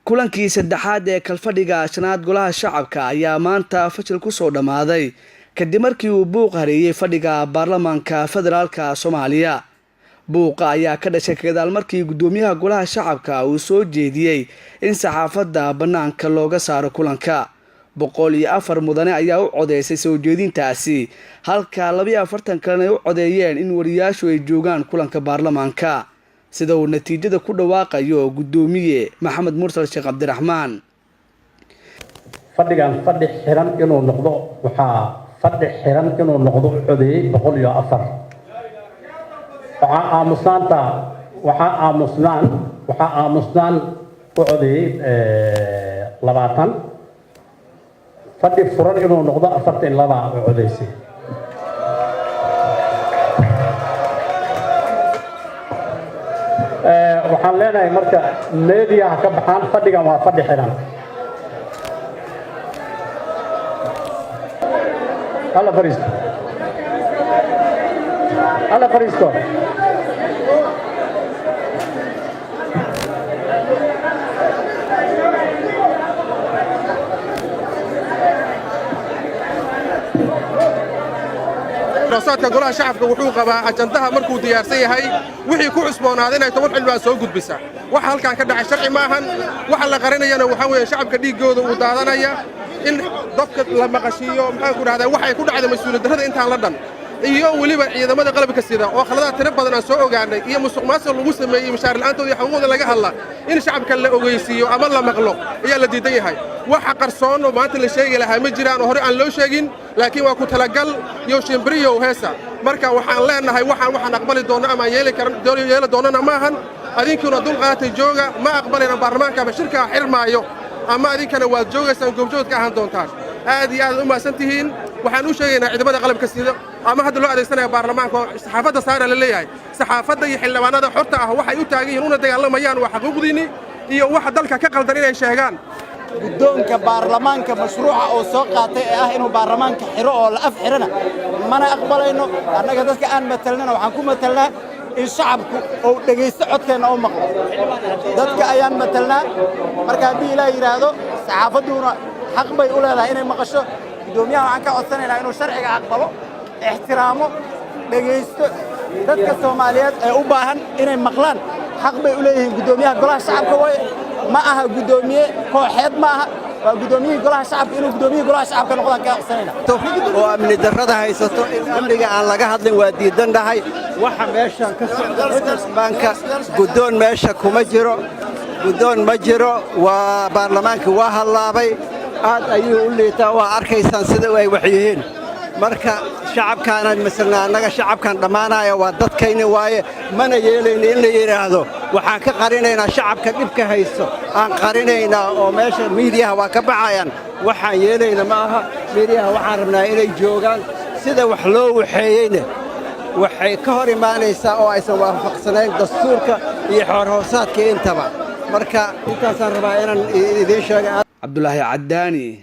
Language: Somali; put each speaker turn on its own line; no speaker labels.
kulankii saddexaad ee kalfadhiga shanaad golaha shacabka ayaa maanta fashil ku soo dhamaaday kadib markii uu buuq hareeyay fadhiga baarlamaanka federaalka Soomaaliya. buuqa ayaa ka dhashay gadaal markii gudoomiyaha golaha shacabka uu soo jeediyay in saxaafadda banaanka looga saaro kulanka. 104 mudane ayaa u codeysay soo jeedintaasi halka 42 kalena u codeeyeen in wariyaashu ay joogaan kulanka baarlamaanka. sida uu natiijada ku dhawaaqayo gudoomiye Maxamed Mursal Sheekh Cabdiraxmaan.
fadhigan fadhi xiran inuu noqdo fadhi xiran inuu noqdo codeeyay 104 waxaa aamusnaan u codeeyay 20 fadhi furan inuu noqdo 42 u codeysay. waxaan leenahay marka meediyaha ka baxaan fadhigan waa fadhi xiran. alla fariisto
رصادك golaha shacabka wuxuu qabaa ajandaha markuu diyaarsan yahay wixii ku cusboonaaday inay toban xilbaan soo gudbisa waxa halkan ka dhacay sharci maahan waxa la qarinayana waxa weeye shacabka dhiigooda uu daadanaya in dadka la maqashiyo maxaan ku raahdaa waxa ay ku dhacday mas'uuliyad darrada intaan la dhan iyo waliba ciidamada qalabka sida oo khaladaad tiro badan aan soo ogaanay iyo musuqmaasuq lagu sameeyay mushaar la'aantooda iyo xuquuqda laga hadla in shacabka la ogeysiiyo ama la maqlo ayaa la diidan yahay waxa qarsoon oo maanta la sheegi lahaa ma jiraan oo hore aan loo sheegin laakiin waa ku talagal iyo shimbriyo heesa marka waxaan leenahay waxaan aqbali doona ama yeeli doonana maahan adinkuna dulqaatay jooga ma aqbalina baarlamaanka ama shirka xirmaayo ama adinkana waad joogaysaan goobjood ka ahaan doontaan aad iyo aad u maasantihiin waxaan u sheegaynaa ciidamada qalabka sida ama hadda loo adeegsanayo baarlamaanka saxaafadda saara la leeyahay saxaafadda iyo xildhibaanada xorta ah waxay u taagan yihiin una dagaalamayaan waa xuquuqdiinni iyo waxa dalka ka qaldan inay sheegaan
guddoonka baarlamaanka mashruuca oo soo qaatay ee ah inuu baarlamaanka xiro oo la af xirana mana aqbalayno annaga dadka aan matalnana waxaan ku matalnaa in shacabku uu dhageysto codkeena oo maqlo dadka ayaan matalnaa marka haddii ilaahay yiraahdo saxaafadduna xaq bay u leedahay inay maqasho gudoomiyaha waxaan ka codsanaynaa inuu sharciga aqbalo ixtiraamo dhageysto dadka Soomaaliyeed ee u baahan inay maqlaan xaq bay u leeyihiin gudoomiyaha golaha shacabka way ma aha gudoomiye kooxeed ma aha waa gudoomiyihii golaha shacabka inuu gudoomiyihii golaha shacabka noqdaan ka codsanaynaa
oo amni darrada haysato in amniga aan laga hadlin waa diidan dhahay waxa meeshan ka socda banka gudoon meesha kuma jiro gudoon ma jiro waa baarlamaanka waa halaabay aad ayuu u liitaa waa arkaysaan sida ay wax yihiin marka shacabkaan misalna annaga shacabkan dhamaanaya waa dadkayna waaye mana yeelayno in la yiraahdo waxaan ka qarinaynaa shacabka dhibka haysto aan qarinaynaa oo meesha miidiyaha waa ka baxayaan waxaan yeelayna ma aha miidiyaha waxaan rabnaa inay joogaan sida wax loo waxeeyeyna waxay ka hor imaanaysaa oo aysan waafaqsanayn dastuurka iyo xoor-hoosaadka intaba marka intaasaan rabaa inaan idiin sheego
Cabdullaahi Caddaani